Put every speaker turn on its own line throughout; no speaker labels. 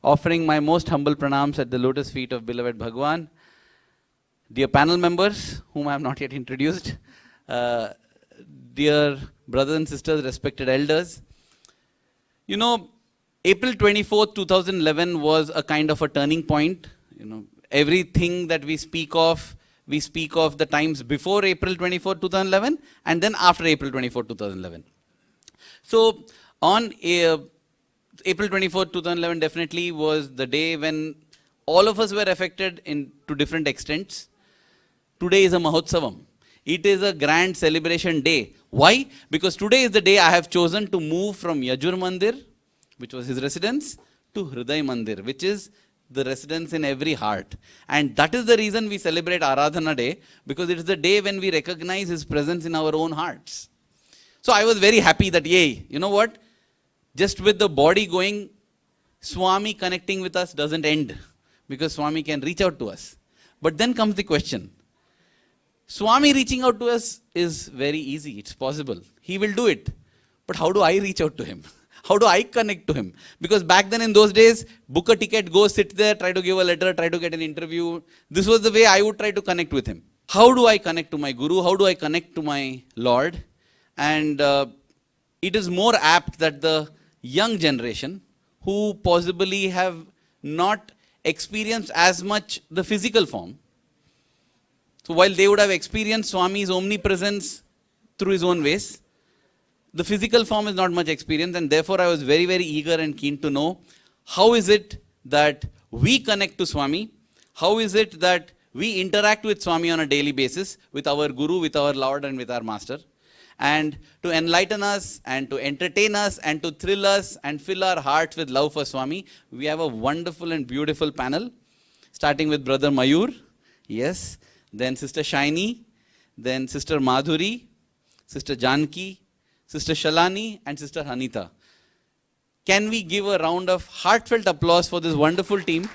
offering my most humble pranams at the lotus feet of beloved Bhagawan. Dear panel members, whom I have not yet introduced, dear brothers and sisters, respected elders, you know, April 24th, 2011 was a kind of a turning point. You know, everything that we speak of the times before April 24th, 2011 and then after April 24th, 2011. So on April 24th, 2011 definitely was the day when all of us were affected to different extents. Today is a Mahotsavam. It is a grand celebration day. Why? Because today is the day I have chosen to move from Yajur Mandir, which was his residence, to Hriday Mandir, which is the residence in every heart. And that is the reason we celebrate Aradhana Day, because it is the day when we recognize his presence in our own hearts. So I was very happy that, yay, you know what? Just with the body going, Swami connecting with us doesn't end, because Swami can reach out to us. But then comes the question. Swami reaching out to us is very easy. It's possible. He will do it. But how do I reach out to him? How do I connect to him? Because back then in those days, book a ticket, go sit there, try to give a letter, try to get an interview. This was the way I would try to connect with him. How do I connect to my Guru? How do I connect to my Lord? And it is more apt that the young generation, who possibly have not experienced as much the physical form. So while they would have experienced Swami's omnipresence through his own ways, the physical form is not much experience, and therefore I was very, very eager and keen to know how is it that we connect to Swami, how is it that we interact with Swami on a daily basis, with our Guru, with our Lord and with our Master. And to enlighten us and to entertain us and to thrill us and fill our hearts with love for Swami, we have a wonderful and beautiful panel, starting with Brother Mayur, yes, then Sister Shiny, then Sister Madhuri, Sister Janki, Sister Shalani and Sister Hanita. Can we give a round of heartfelt applause for this wonderful team?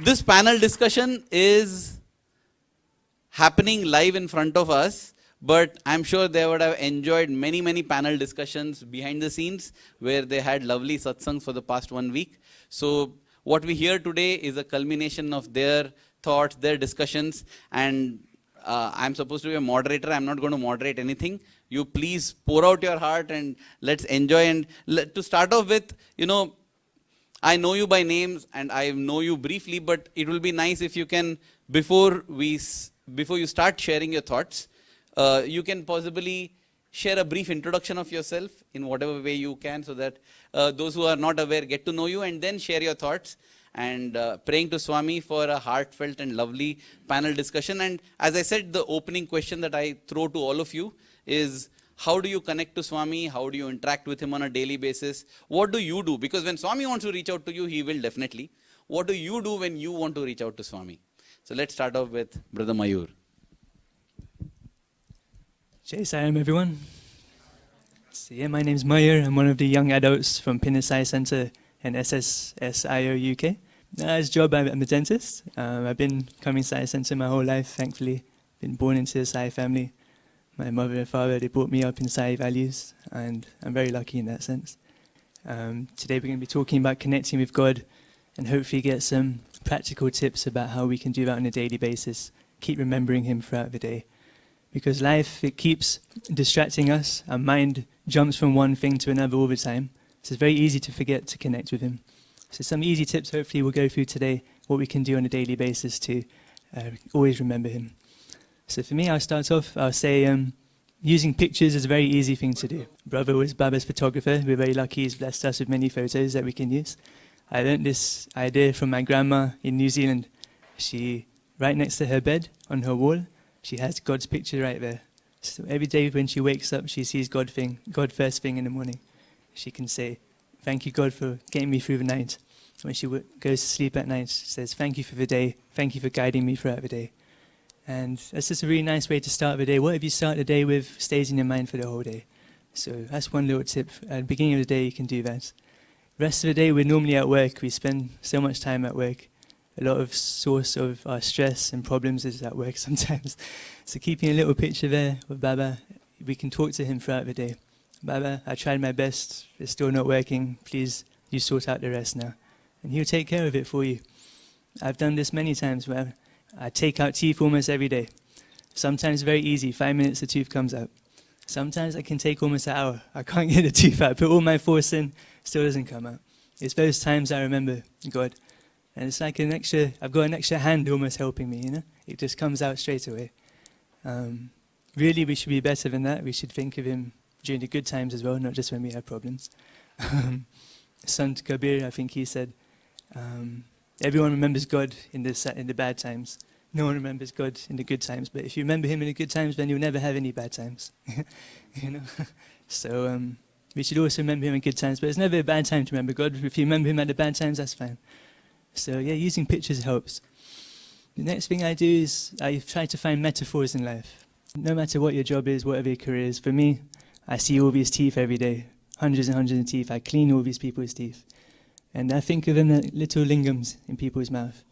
This panel discussion is happening live in front of us, but I'm sure they would have enjoyed many, many panel discussions behind the scenes where they had lovely satsangs for the past 1 week. So what we hear today is a culmination of their thoughts, their discussions, and I'm supposed to be a moderator. I'm not going to moderate anything. You please pour out your heart and let's enjoy. And to start off with, you know, I know you by names and I know you briefly, but it will be nice if you can, before you start sharing your thoughts, you can possibly share a brief introduction of yourself in whatever way you can, so that those who are not aware get to know you, and then share your thoughts. And praying to Swami for a heartfelt and lovely panel discussion. And as I said, the opening question that I throw to all of you is, how do you connect to Swami? How do you interact with him on a daily basis? What do you do? Because when Swami wants to reach out to you, he will definitely. What do you do when you want to reach out to Swami? So let's start off with Brother Mayur.
Jai Sai everyone. So yeah, my name's Mayur. I'm one of the young adults from Pinner Sai Center in SSSIO UK. As a job, I'm a dentist. I've been coming Sai Center my whole life, thankfully. Been born into a Sai family. My mother and father, they brought me up in Sai values, and I'm very lucky in that sense. Today we're going to be talking about connecting with God, and hopefully get some practical tips about how we can do that on a daily basis. Keep remembering him throughout the day. Because life, it keeps distracting us. Our mind jumps from one thing to another all the time. So it's very easy to forget to connect with him. So some easy tips hopefully we'll go through today, what we can do on a daily basis to always remember him. So for me, I'll start off, I'll say using pictures is a very easy thing to do. Brother was Baba's photographer. We're very lucky he's blessed us with many photos that we can use. I learned this idea from my grandma in New Zealand. She, right next to her bed on her wall, she has God's picture right there. So every day when she wakes up, she sees God first thing in the morning. She can say, thank you, God, for getting me through the night. When she goes to sleep at night, she says, thank you for the day. Thank you for guiding me throughout the day. And that's just a really nice way to start the day. Whatever you start the day with stays in your mind for the whole day. So that's one little tip. At the beginning of the day, you can do that. Rest of the day, we're normally at work. We spend so much time at work. A lot of source of our stress and problems is at work sometimes. So keeping a little picture there of Baba, we can talk to him throughout the day. Baba, I tried my best, it's still not working, please, you sort out the rest now. And he'll take care of it for you. I've done this many times where I take out teeth almost every day. Sometimes very easy, 5 minutes the tooth comes out. Sometimes I can take almost an hour. I can't get the tooth out, put all my force in, still doesn't come out. It's those times I remember God. And it's like I've got an extra hand almost helping me, you know? It just comes out straight away. Really, we should be better than that. We should think of him during the good times as well, not just when we have problems. Sant Kabir, I think he said, everyone remembers God in the bad times. No one remembers God in the good times. But if you remember him in the good times, then you'll never have any bad times. You know? So we should also remember him in good times. But it's never a bad time to remember God. If you remember him at the bad times, that's fine. So yeah, using pictures helps. The next thing I do is I try to find metaphors in life. No matter what your job is, whatever your career is, for me, I see all these teeth every day. Hundreds and hundreds of teeth. I clean all these people's teeth. And I think of them as little lingams in people's mouth.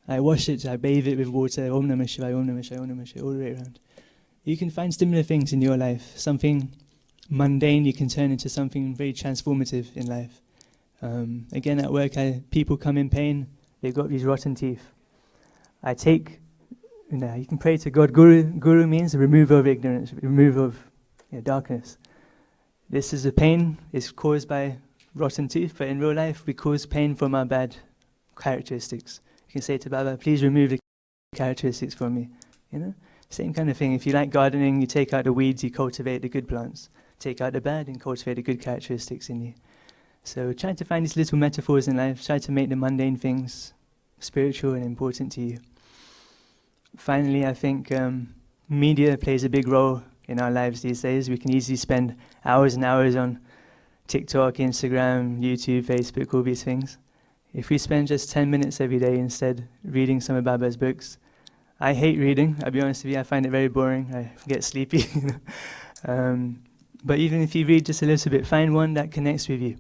I wash it, I bathe it with water, Om Namah Shivaya, Om Namah Shivaya, Om Namah Shivaya, all the way around. You can find similar things in your life. Something mundane you can turn into something very transformative in life. Again, at work, people come in pain, they've got these rotten teeth. I take, you can pray to God. Guru means the removal of ignorance, removal of darkness. This is a pain, it's caused by rotten teeth, but in real life, we cause pain from our bad characteristics. You can say to Baba, please remove the characteristics from me. You know, same kind of thing. If you like gardening, you take out the weeds, you cultivate the good plants. Take out the bad and cultivate the good characteristics in you. So try to find these little metaphors in life. Try to make the mundane things spiritual and important to you. Finally, I think media plays a big role in our lives these days. We can easily spend hours and hours on TikTok, Instagram, YouTube, Facebook, all these things. If we spend just 10 minutes every day instead reading some of Baba's books. I hate reading, I'll be honest with you, I find it very boring, I get sleepy. But even if you read just a little bit, find one that connects with you.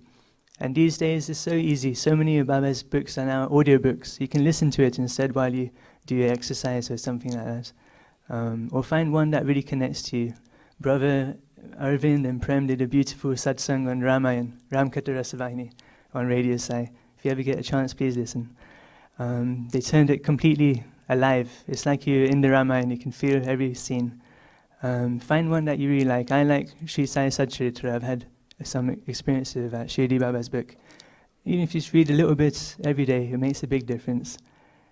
And these days it's so easy, so many of Baba's books are now audiobooks. You can listen to it instead while you do your exercise or something like that. Or find one that really connects to you. Brother Arvind and Prem did a beautiful satsang on Ramayan, Ramkatha Rasavahini, on Radio Sai. If you ever get a chance, please listen. They turned it completely alive. It's like you're in the Ramayana, you can feel every scene. Find one that you really like. I like Sri Sai Satcharitra. I've had some experience of that, Shirdi Baba's book. Even if you just read a little bit every day, it makes a big difference.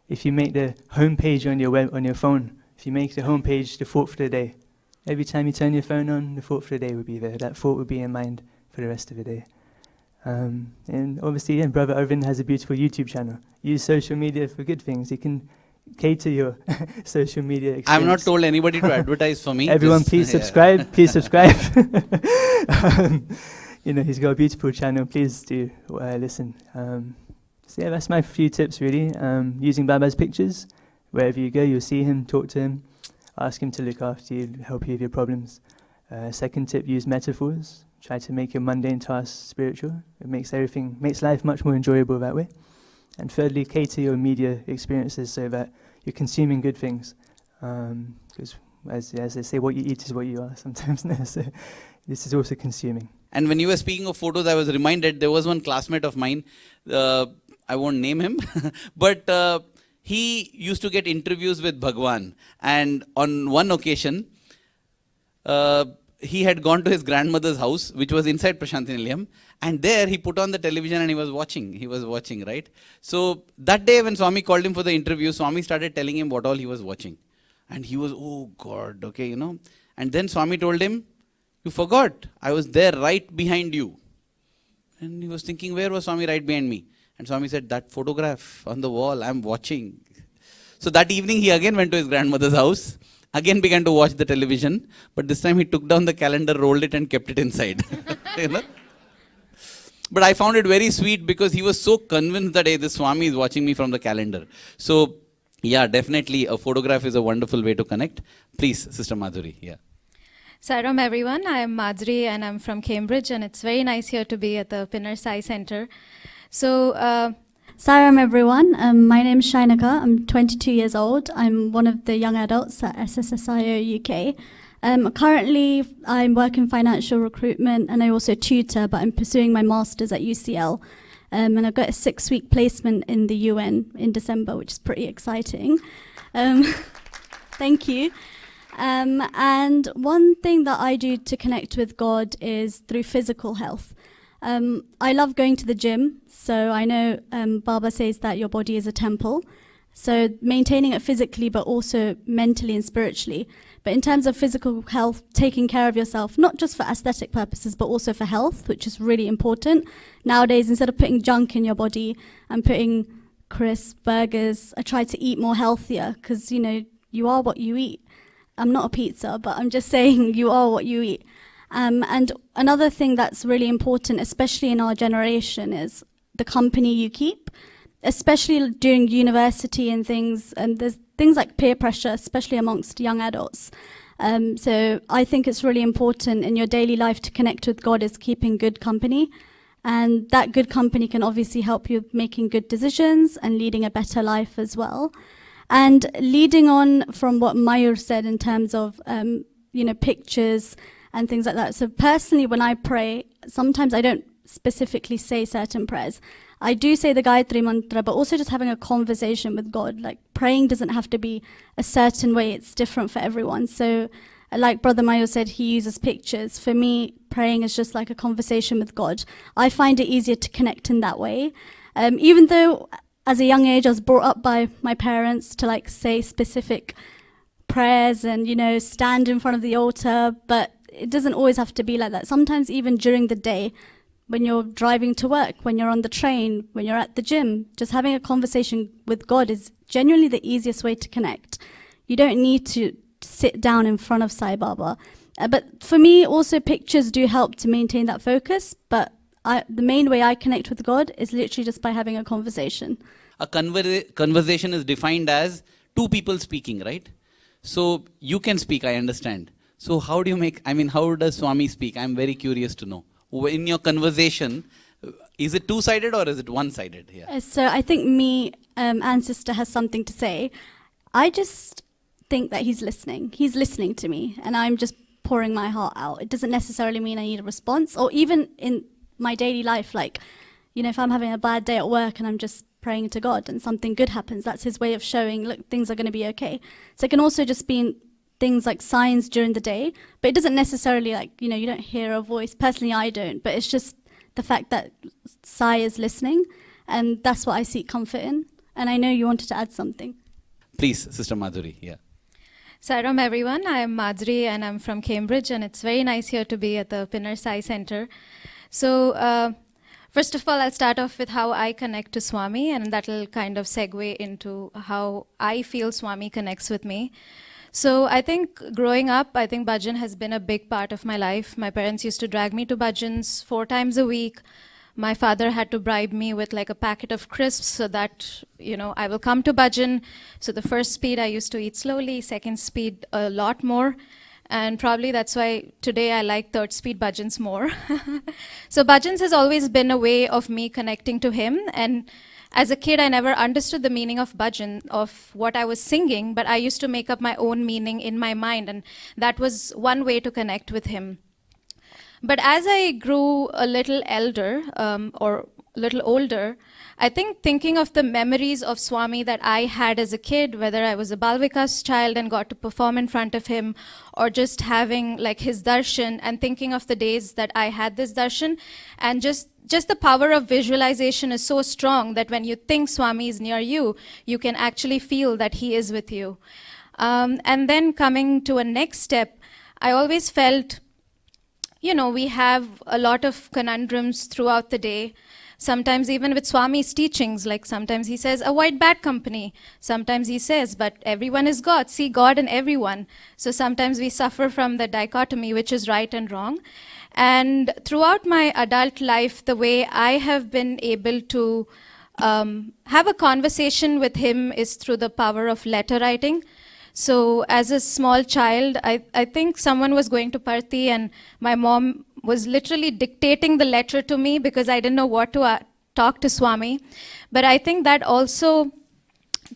If you make the home page on your phone, if you make the home page the thought for the day, every time you turn your phone on, the thought for the day will be there. That thought will be in mind for the rest of the day. And obviously, Brother Arvind has a beautiful YouTube channel. Use social media for good things. You can cater your social media experience.
I'm not told anybody to advertise for me.
Everyone, please subscribe. Please subscribe. He's got a beautiful channel. Please do listen. So yeah, that's my few tips really. Using Baba's pictures. Wherever you go, you'll see him, talk to him, ask him to look after you, help you with your problems. Second tip, use metaphors. Try to make your mundane tasks spiritual. It makes life much more enjoyable that way. And thirdly, cater your media experiences so that you're consuming good things. Because as they say, what you eat is what you are sometimes. So this is also consuming.
And when you were speaking of photos, I was reminded there was one classmate of mine. I won't name him, but he used to get interviews with Bhagawan. And on one occasion, he had gone to his grandmother's house, which was inside Prashanti Nilayam, and there he put on the television and he was watching, right? So that day when Swami called him for the interview, Swami started telling him what all he was watching. And he was, oh God, okay, And then Swami told him, you forgot, I was there right behind you. And he was thinking, where was Swami right behind me? And Swami said, that photograph on the wall, I'm watching. So that evening he again went to his grandmother's house. Again began to watch the television, but this time he took down the calendar, rolled it and kept it inside. But I found it very sweet because he was so convinced that, hey, this Swami is watching me from the calendar. So, yeah, definitely a photograph is a wonderful way to connect. Please, Sister Madhuri. Yeah.
Sai Ram everyone, I am Madhuri and I'm from Cambridge and it's very nice here to be at the Pinner Sai Center. So,
Sai Young everyone, my name is Shainaka, I'm 22 years old, I'm one of the young adults at SSSIO UK. Currently, I work in financial recruitment and I also tutor, but I'm pursuing my master's at UCL. And I've got a 6-week placement in the UN in December, which is pretty exciting. Thank you. And one thing that I do to connect with God is through physical health. I love going to the gym, so I know Baba says that your body is a temple. So maintaining it physically, but also mentally and spiritually. But in terms of physical health, taking care of yourself, not just for aesthetic purposes, but also for health, which is really important. Nowadays, instead of putting junk in your body and putting crisps, burgers, I try to eat more healthier because, you know, you are what you eat. I'm not a pizza, but I'm just saying you are what you eat. And another thing that's really important, especially in our generation, is the company you keep. Especially during university and things, and there's things like peer pressure, especially amongst young adults. So I think it's really important in your daily life to connect with God is keeping good company. And that good company can obviously help you making good decisions and leading a better life as well. And leading on from what Mayur said in terms of, pictures and things like that. So personally, when I pray, sometimes I don't specifically say certain prayers. I do say the Gayatri Mantra, but also just having a conversation with God. Like praying doesn't have to be a certain way. It's different for everyone. So like Brother Mayo said, he uses pictures. For me, praying is just like a conversation with God. I find it easier to connect in that way. Even though as a young age, I was brought up by my parents to like say specific prayers and, stand in front of the altar, but it doesn't always have to be like that. Sometimes even during the day, when you're driving to work, when you're on the train, when you're at the gym, just having a conversation with God is genuinely the easiest way to connect. You don't need to sit down in front of Sai Baba. But for me, also pictures do help to maintain that focus. But the main way I connect with God is literally just by having a conversation.
A conversation is defined as two people speaking, right? So you can speak, I understand. So how does Swami speak? I'm very curious to know. In your conversation, is it two-sided or is it one-sided here?
So I think me and sister has something to say. I just think that he's listening. He's listening to me and I'm just pouring my heart out. It doesn't necessarily mean I need a response, or even in my daily life, like, if I'm having a bad day at work and I'm just praying to God and something good happens, that's his way of showing, look, things are going to be okay. So it can also just be things like signs during the day, but it doesn't necessarily you don't hear a voice. Personally, I don't, but it's just the fact that Sai is listening, and that's what I seek comfort in. And I know you wanted to add something.
Please, Sister Madhuri, yeah.
Sai Ram everyone, I am Madhuri and I'm from Cambridge, and it's very nice here to be at the Pinner Sai Center. So first of all, I'll start off with how I connect to Swami, and that'll kind of segue into how I feel Swami connects with me. So I think growing up, bhajan has been a big part of my life. My parents used to drag me to bhajans 4 times a week. My father had to bribe me with like a packet of crisps so that, I will come to bhajan. So the first speed I used to eat slowly, second speed a lot more. And probably that's why today I like third speed bhajans more. So bhajans has always been a way of me connecting to him. And as a kid, I never understood the meaning of bhajan, of what I was singing, but I used to make up my own meaning in my mind, and that was one way to connect with him. But as I grew a little elder, or a little older, I think thinking of the memories of Swami that I had as a kid, whether I was a Balvikas child and got to perform in front of him, or just having like his darshan and thinking of the days that I had this darshan, and just the power of visualization is so strong that when you think Swami is near you, you can actually feel that he is with you. And then coming to a next step, I always felt, we have a lot of conundrums throughout the day. Sometimes even with Swami's teachings, like sometimes he says, avoid bad company. Sometimes he says, but everyone is God. See God in everyone. So sometimes we suffer from the dichotomy, which is right and wrong. And throughout my adult life, the way I have been able to have a conversation with him is through the power of letter writing. So as a small child, I think someone was going to Parthi and my mom was literally dictating the letter to me because I didn't know what to talk to Swami. But I think that also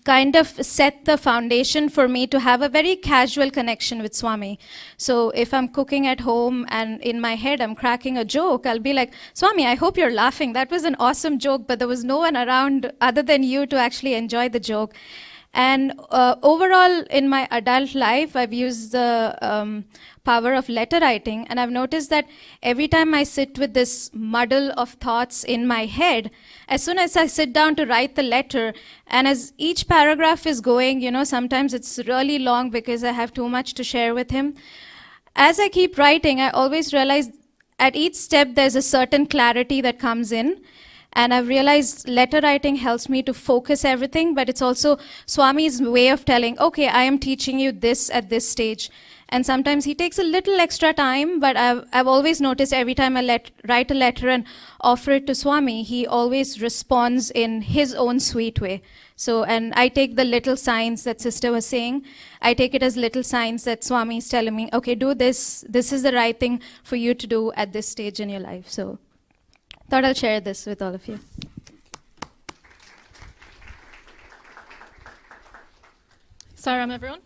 kind of set the foundation for me to have a very casual connection with Swami. So if I'm cooking at home and in my head I'm cracking a joke, I'll be like, Swami, I hope you're laughing. That was an awesome joke, but there was no one around other than you to actually enjoy the joke. And overall, in my adult life, I've used the power of letter writing, and I've noticed that every time I sit with this muddle of thoughts in my head, as soon as I sit down to write the letter, and as each paragraph is going, you know, sometimes it's really long because I have too much to share with him. As I keep writing, I always realize at each step there's a certain clarity that comes in. And I've realized letter writing helps me to focus everything, but it's also Swami's way of telling, okay, I am teaching you this at this stage. And sometimes he takes a little extra time, but I've always noticed every time I write a letter and offer it to Swami, he always responds in his own sweet way. So, and I take the little signs that sister was saying, I take it as little signs that Swami is telling me, okay, do this. This is the right thing for you to do at this stage in your life. So, thought I'll share this with all of you.
Saram, everyone.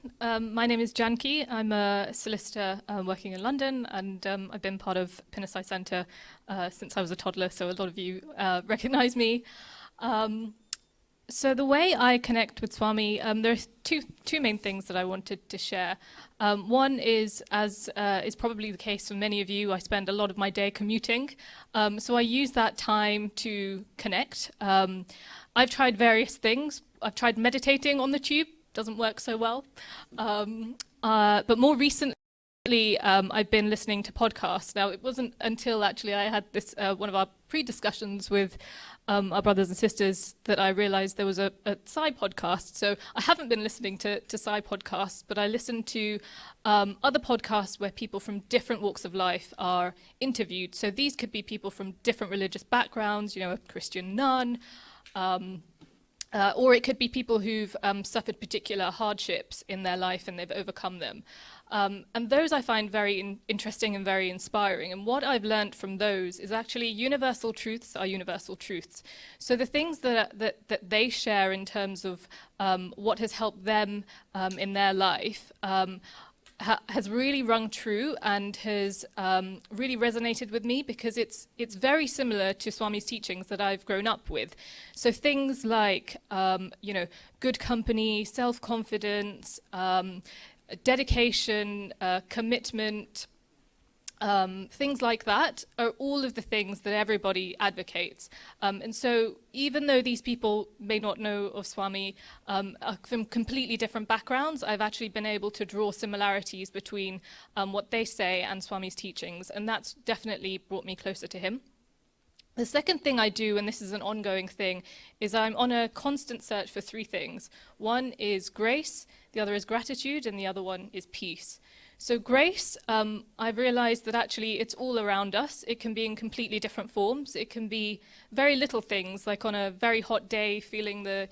My name is Janki. I'm a solicitor working in London, and I've been part of Pinner Sai Centre since I was a toddler, so a lot of you recognize me. So the way I connect with Swami, there are two main things that I wanted to share. One is, as is probably the case for many of you, I spend a lot of my day commuting. So I use that time to connect. I've tried various things. I've tried meditating on the tube. Doesn't work so well. But more recently, I've been listening to podcasts. Now, it wasn't until actually I had this one of our pre-discussions with our brothers and sisters that I realized there was a Sai podcast. So I haven't been listening to Sai podcasts, but I listen to other podcasts where people from different walks of life are interviewed. So these could be people from different religious backgrounds, you know, a Christian nun, or it could be people who've suffered particular hardships in their life and they've overcome them. And those I find very interesting and very inspiring. And what I've learned from those is actually universal truths are universal truths. So the things that they share in terms of what has helped them in their life has really rung true and has really resonated with me, because it's very similar to Swami's teachings that I've grown up with. So things like you know, good company, self-confidence, dedication, commitment, things like that are all of the things that everybody advocates. And so even though these people may not know of Swami from completely different backgrounds, I've actually been able to draw similarities between what they say and Swami's teachings, and that's definitely brought me closer to him. The second thing I do, and this is an ongoing thing, is I'm on a constant search for three things. One is grace, the other is gratitude, and the other one is peace. So grace, I've realized that actually it's all around us. It can be in completely different forms. It can be very little things, like on a very hot day, feeling the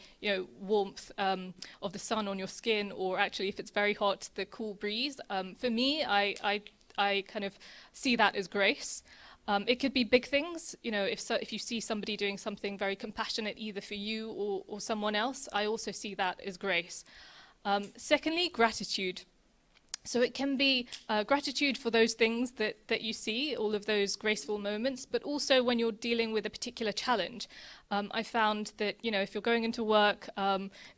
warmth of the sun on your skin, or actually if it's very hot, the cool breeze. For me, I kind of see that as grace. It could be big things, you know, if you see somebody doing something very compassionate either for you or someone else, I also see that as grace. Secondly, gratitude. So it can be gratitude for those things that you see, all of those graceful moments, but also when you're dealing with a particular challenge. I found that, you know, if you're going into work,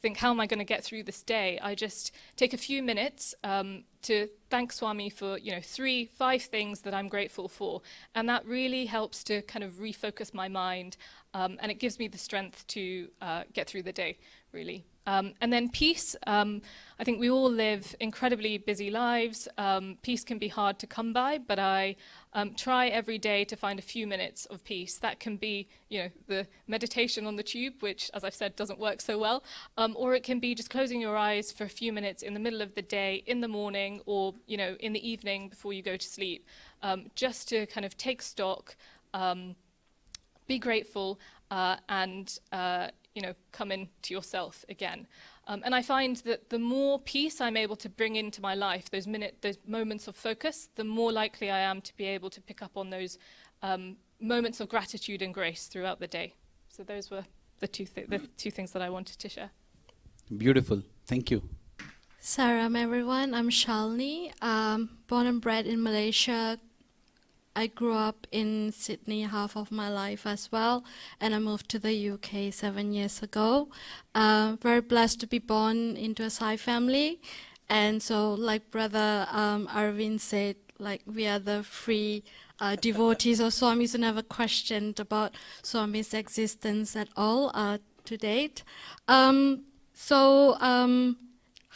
think, how am I going to get through this day? I just take a few minutes to thank Swami for, 3-5 things that I'm grateful for. And that really helps to kind of refocus my mind, and it gives me the strength to get through the day, really. And then peace. I think we all live incredibly busy lives. Peace can be hard to come by, but I try every day to find a few minutes of peace. That can be, the meditation on the tube, which, as I've said, doesn't work so well, or it can be just closing your eyes for a few minutes in the middle of the day, in the morning, or in the evening before you go to sleep, just to kind of take stock, be grateful, and come into yourself again. And I find that the more peace I'm able to bring into my life, those moments of focus, the more likely I am to be able to pick up on those moments of gratitude and grace throughout the day. So those were the two things that I wanted to share.
Beautiful. Thank you.
Saram everyone, I'm Shalini. Born and bred in Malaysia. I grew up in Sydney half of my life as well, and I moved to the UK 7 years ago. Very blessed to be born into a Sai family, and so like Brother Arvind said, like we are the free devotees of Swami's who never questioned about Swami's existence at all to date.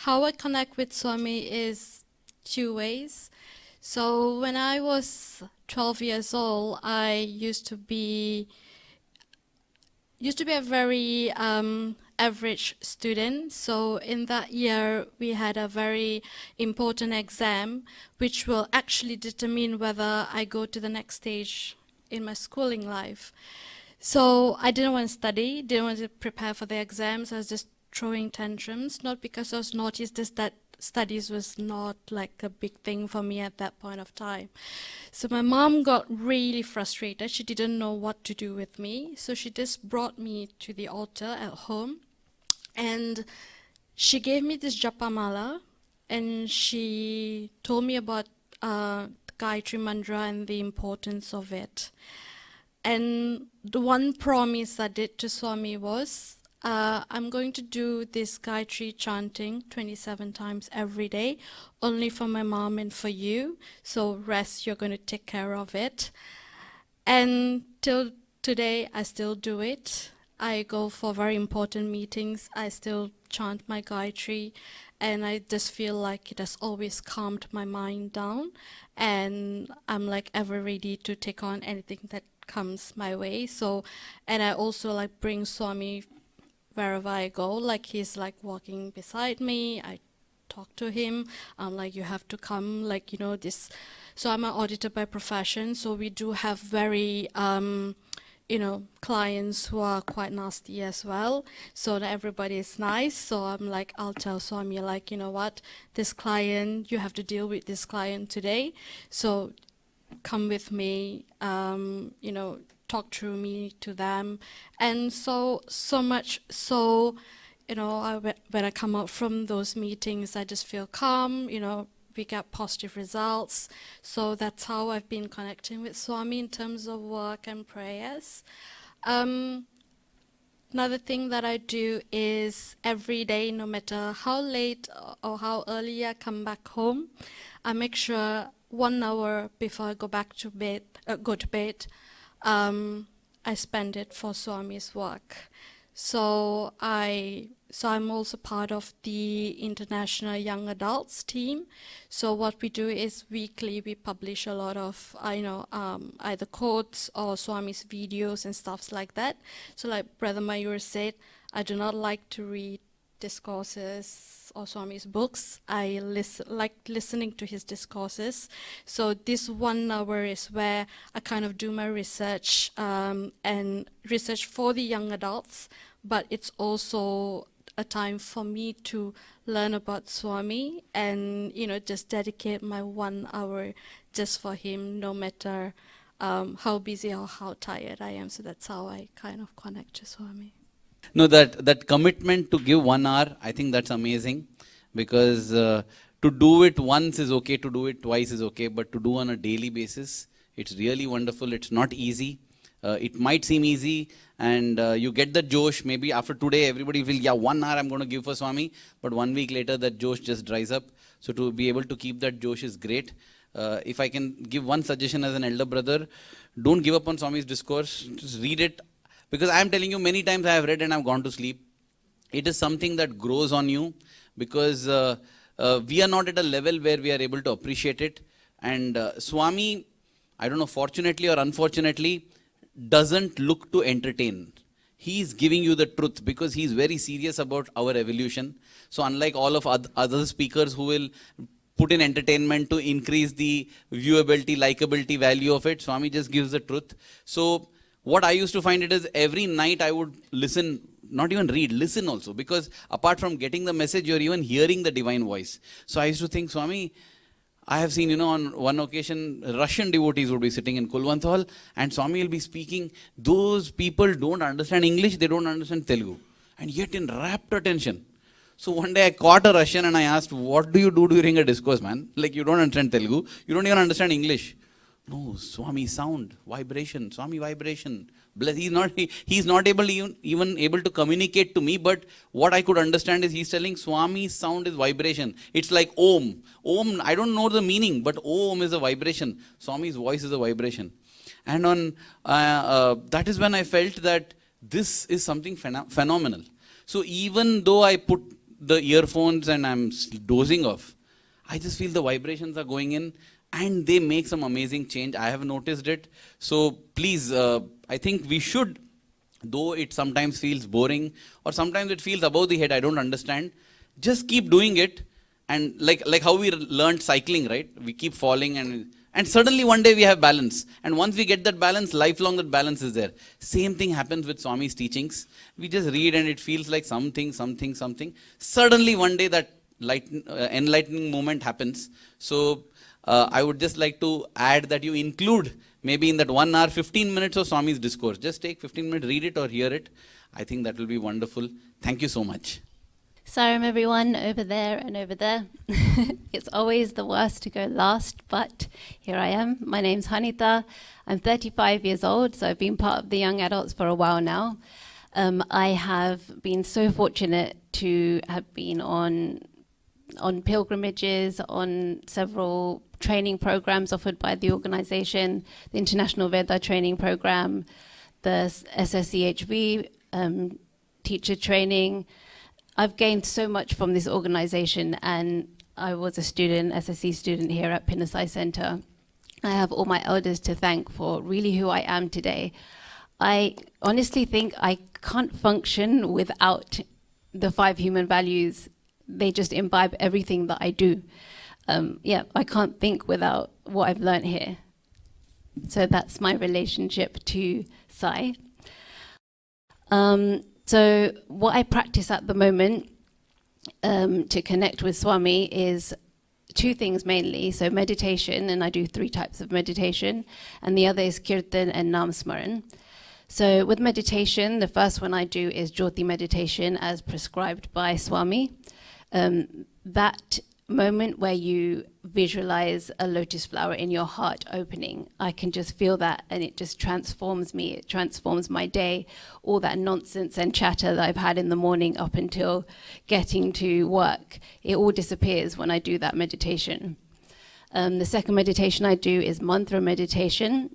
How I connect with Swami is two ways. So when I was 12 years old, I used to be a very average student. So in that year, we had a very important exam, which will actually determine whether I go to the next stage in my schooling life. So I didn't want to study, didn't want to prepare for the exams. I was just throwing tantrums, not because I was naughty, it's just that studies was not like a big thing for me at that point of time. So my mom got really frustrated. She didn't know what to do with me. So she just brought me to the altar at home, and she gave me this japamala, and she told me about Gayatri Mantra and the importance of it. And the one promise I did to Swami was, I'm going to do this Gayatri chanting 27 times every day, only for my mom and for you. So rest, you're going to take care of it. And till today, I still do it. I go for very important meetings. I still chant my Gayatri, and I just feel like it has always calmed my mind down. And I'm like ever ready to take on anything that comes my way. So, and I also like bring Swami wherever I go, like he's like walking beside me. I talk to him. I'm like, you have to come, like, you know, this. So I'm an auditor by profession. So we do have very, you know, clients who are quite nasty as well. So not everybody is nice. So I'm like, I'll tell Swami, like, you know what, this client, you have to deal with this client today. So come with me, you know, talk through me to them. And so much so, you know, when I come out from those meetings, I just feel calm, you know, we get positive results. So that's how I've been connecting with Swami in terms of work and prayers. Another thing that I do is every day, no matter how late or how early I come back home, I make sure 1 hour before I go to bed, I spend it for Swami's work. So I'm also part of the International Young Adults team. So what we do is weekly we publish a lot of either quotes or Swami's videos and stuffs like that. So like Brother Mayur said, I do not like to read discourses or Swami's books. I like listening to his discourses. So this 1 hour is where I kind of do my research and research for the young adults, but it's also a time for me to learn about Swami and, you know, just dedicate my 1 hour just for him, no matter how busy or how tired I am. So that's how I kind of connect to Swami.
No, that commitment to give 1 hour, I think that's amazing, because to do it once is okay, to do it twice is okay, but to do on a daily basis, it's really wonderful. It's not easy. It might seem easy, and you get the josh. Maybe after today, everybody will, yeah, 1 hour I'm going to give for Swami, but 1 week later, that josh just dries up. So to be able to keep that josh is great. If I can give one suggestion as an elder brother, don't give up on Swami's discourse. Just read it. Because I am telling you, many times I have read and I have gone to sleep. It is something that grows on you, because we are not at a level where we are able to appreciate it. And Swami, I don't know, fortunately or unfortunately, doesn't look to entertain. He is giving you the truth, because he is very serious about our evolution. So unlike all of other speakers who will put in entertainment to increase the viewability, likability value of it, Swami just gives the truth. So what I used to find it is every night I would listen, not even read, listen also, because apart from getting the message, you're even hearing the divine voice. So I used to think, Swami, I have seen, you know, on one occasion, Russian devotees would be sitting in Kulwant Hall and Swami will be speaking. Those people don't understand English, they don't understand Telugu, and yet in rapt attention. So one day I caught a Russian and I asked, what do you do during a discourse, man? Like, you don't understand Telugu, you don't even understand English. No, Swami, sound, vibration, Swami, vibration. Bless, he's not even able to communicate to me, but what I could understand is he's telling Swami's sound is vibration. It's like Om. Om, I don't know the meaning, but Om is a vibration. Swami's voice is a vibration. And on that is when I felt that this is something phenomenal. So even though I put the earphones and I'm dozing off, I just feel the vibrations are going in and they make some amazing change. I have noticed it. So please, I think we should, though it sometimes feels boring or sometimes it feels above the head, I don't understand, just keep doing it. And like how we learned cycling, right? We keep falling and suddenly one day we have balance. And once we get that balance, lifelong that balance is there. Same thing happens with Swami's teachings. We just read and it feels like something. Suddenly one day that enlightening moment happens. So I would just like to add that you include maybe in that 1 hour, 15 minutes of Swami's discourse. Just take 15 minutes, read it or hear it. I think that will be wonderful. Thank you so much.
Saram everyone, over there and over there. It's always the worst to go last, but here I am. My name's Hanita. I'm 35 years old, so I've been part of the Young Adults for a while now. I have been so fortunate to have been on pilgrimages, on several training programs offered by the organization, the International Veda Training Program, the SSEHV teacher training. I've gained so much from this organization, and I was a student, SSE student here at Pinner Sai Center. I have all my elders to thank for really who I am today. I honestly think I can't function without the 5 human values. They just imbibe everything that I do. I can't think without what I've learned here. So that's my relationship to Sai. So what I practice at the moment to connect with Swami is 2 things mainly. So meditation, and I do 3 types of meditation, and the other is kirtan and nam smaran. So with meditation, the first one I do is Jyoti meditation as prescribed by Swami. That moment where you visualize a lotus flower in your heart opening, I can just feel that, and it just transforms me. It transforms my day. All that nonsense and chatter that I've had in the morning up until getting to work, it all disappears when I do that meditation. The second meditation I do is mantra meditation.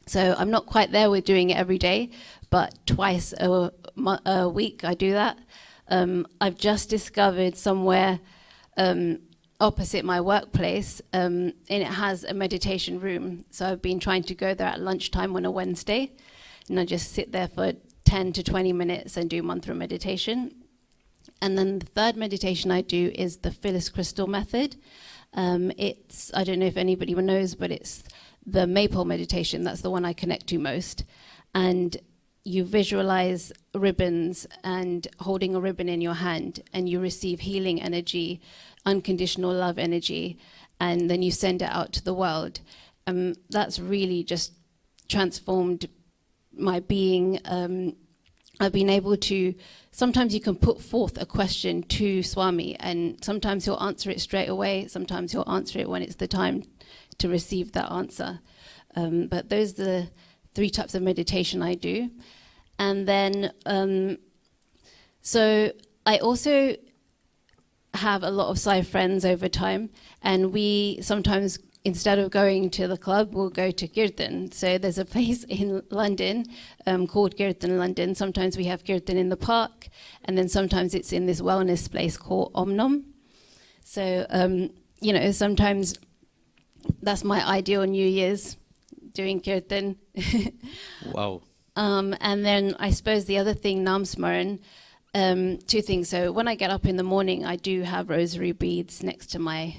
So I'm not quite there with doing it every day, but twice a week I do that. I've just discovered somewhere opposite my workplace, and it has a meditation room. So I've been trying to go there at lunchtime on a Wednesday, and I just sit there for 10 to 20 minutes and do mantra meditation. And then the third meditation I do is the Phyllis Crystal method. It's, I don't know if anybody knows, but it's the maple meditation. That's the one I connect to most. And you visualize ribbons and holding a ribbon in your hand, and you receive healing energy, unconditional love energy, and then you send it out to the world. That's really just transformed my being. I've been able to, sometimes you can put forth a question to Swami, and sometimes he'll answer it straight away, sometimes he'll answer it when it's the time to receive that answer. But those are the 3 types of meditation I do. And then, so I also have a lot of Sai friends over time, and we sometimes, instead of going to the club, we'll go to Kirtan. So there's a place in London called Kirtan London. Sometimes we have Kirtan in the park, and then sometimes it's in this wellness place called Omnom. So, sometimes that's my ideal New Year's, doing Kirtan.
Wow.
And then I suppose the other thing, Nam Smaran, 2 things. So when I get up in the morning, I do have rosary beads next to my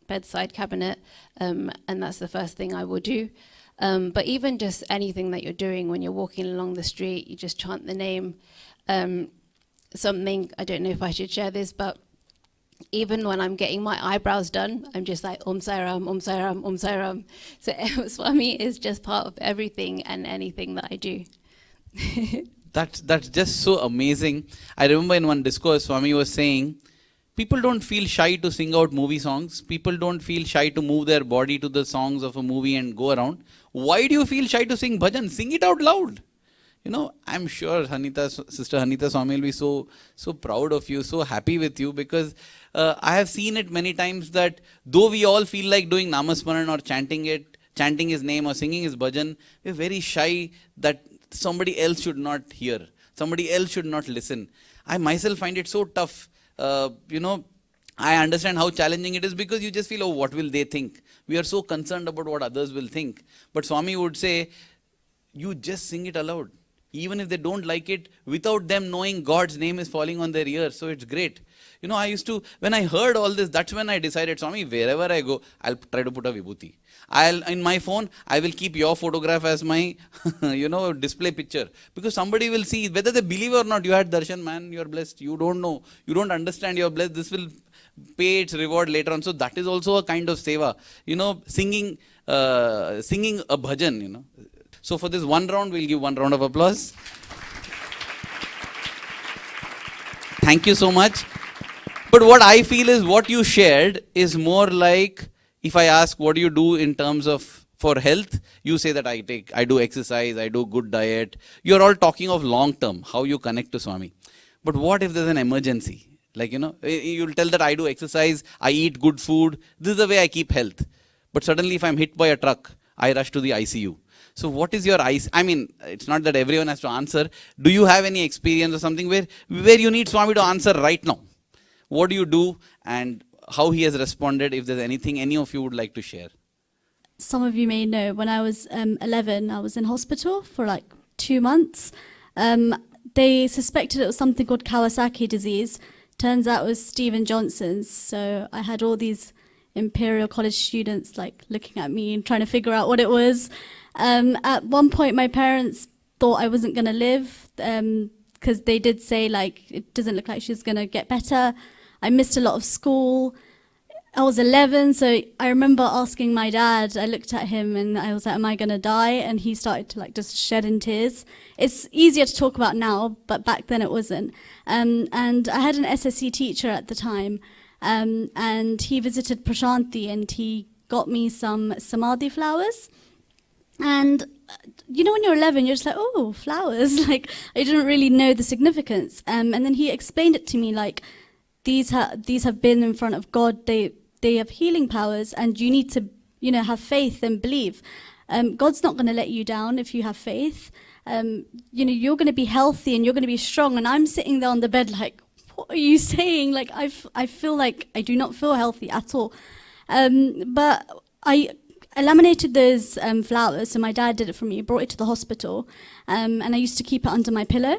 bedside cabinet, and that's the first thing I will do. But even just anything that you're doing when you're walking along the street, you just chant the name. Something, I don't know if I should share this, but even when I'm getting my eyebrows done, I'm just like, Om Sai Ram, Om Sai Ram, Om Sai Ram. So Swami is just part of everything and anything that I do.
That's just so amazing. I remember in one discourse, Swami was saying, people don't feel shy to sing out movie songs. People don't feel shy to move their body to the songs of a movie and go around. Why do you feel shy to sing bhajan? Sing it out loud. You know, I'm sure Sister Hanita Swami will be so proud of you, so happy with you, because I have seen it many times that though we all feel like doing Namasmaran or chanting his name or singing his bhajan, we're very shy that somebody else should not hear, somebody else should not listen. I myself find it so tough. I understand how challenging it is, because you just feel, oh, what will they think? We are so concerned about what others will think. But Swami would say, you just sing it aloud. Even if they don't like it, without them knowing, God's name is falling on their ears. So it's great. You know, I used to, when I heard all this, that's when I decided, Swami, wherever I go, I'll try to put a vibhuti. In my phone, I will keep your photograph as my, display picture. Because somebody will see, whether they believe or not, you had darshan, man, you're blessed. You don't know. You don't understand, you're blessed. This will pay its reward later on. So that is also a kind of seva. You know, singing a bhajan, you know. So for this one round, we'll give one round of applause. Thank you so much. But what I feel is what you shared is more like, if I ask what do you do in terms of for health, you say that I do exercise, I do good diet. You're all talking of long term, how you connect to Swami. But what if there's an emergency? Like, you'll tell that I do exercise, I eat good food. This is the way I keep health. But suddenly if I'm hit by a truck, I rush to the ICU. So what is your it's not that everyone has to answer. Do you have any experience or something where you need Swami to answer right now? What do you do and how he has responded, if there's anything any of you would like to share?
Some of you may know, when I was 11, I was in hospital for like 2 months. They suspected it was something called Kawasaki disease. Turns out it was Stephen Johnson's. So I had all these Imperial College students like looking at me and trying to figure out what it was. At one point, my parents thought I wasn't going to live, because they did say, like, it doesn't look like she's going to get better. I missed a lot of school. I was 11, so I remember asking my dad, I looked at him and I was like, am I going to die? And he started to like just shed in tears. It's easier to talk about now, but back then it wasn't. And I had an SSC teacher at the time, and he visited Prashanthi and he got me some samadhi flowers. And when you're 11, you're just like, oh, flowers. Like, I didn't really know the significance. And then he explained it to me, like, these have been in front of God. They have healing powers, and you need to, have faith and believe. God's not going to let you down if you have faith. You're going to be healthy and you're going to be strong. And I'm sitting there on the bed like, what are you saying? Like, I feel like I do not feel healthy at all. But I laminated those flowers, so my dad did it for me, brought it to the hospital, and I used to keep it under my pillow.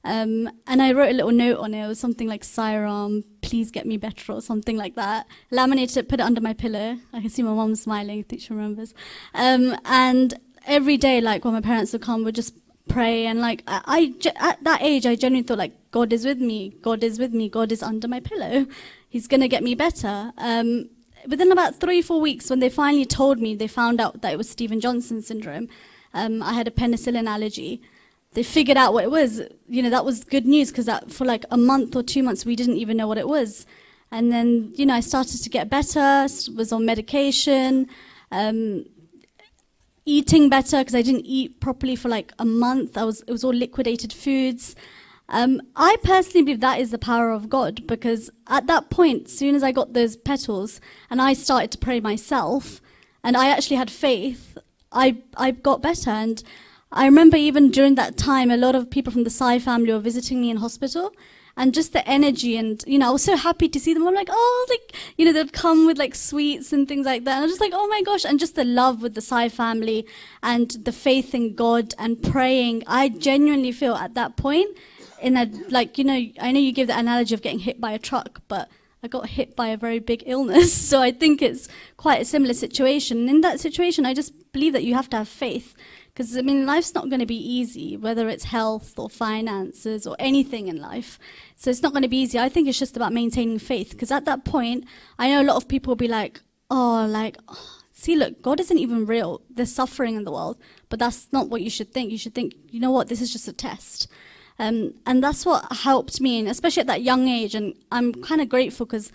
And I wrote a little note on it. It was something like, Sai Ram, please get me better, or something like that. Laminated it, put it under my pillow. I can see my mom smiling, I think she remembers. And every day, like, when my parents would come, we'd just pray. And like, at that age, I genuinely thought, like, God is with me, God is with me, God is under my pillow. He's going to get me better. Within about 3-4 weeks, when they finally told me, they found out that it was Stephen Johnson syndrome. I had a penicillin allergy. They figured out what it was. That was good news, because for like a month or 2 months, we didn't even know what it was. And then, I started to get better, was on medication, eating better, because I didn't eat properly for like a month. It was all liquidated foods. I personally believe that is the power of God, because at that point, as soon as I got those petals and I started to pray myself, and I actually had faith, I got better. And I remember even during that time, a lot of people from the Sai family were visiting me in hospital, and just the energy, and I was so happy to see them. I'm like, oh, like, they'd come with like sweets and things like that, and I was just like, oh my gosh. And just the love with the Sai family and the faith in God and praying, I genuinely feel at that point, I know you give the analogy of getting hit by a truck, but I got hit by a very big illness. So I think it's quite a similar situation. And in that situation, I just believe that you have to have faith. Because, life's not going to be easy, whether it's health or finances or anything in life. So it's not going to be easy. I think it's just about maintaining faith. Because at that point, I know a lot of people will be like, see, look, God isn't even real. There's suffering in the world. But that's not what you should think. You should think, you know what, this is just a test. And that's what helped me, and especially at that young age. And I'm kind of grateful, because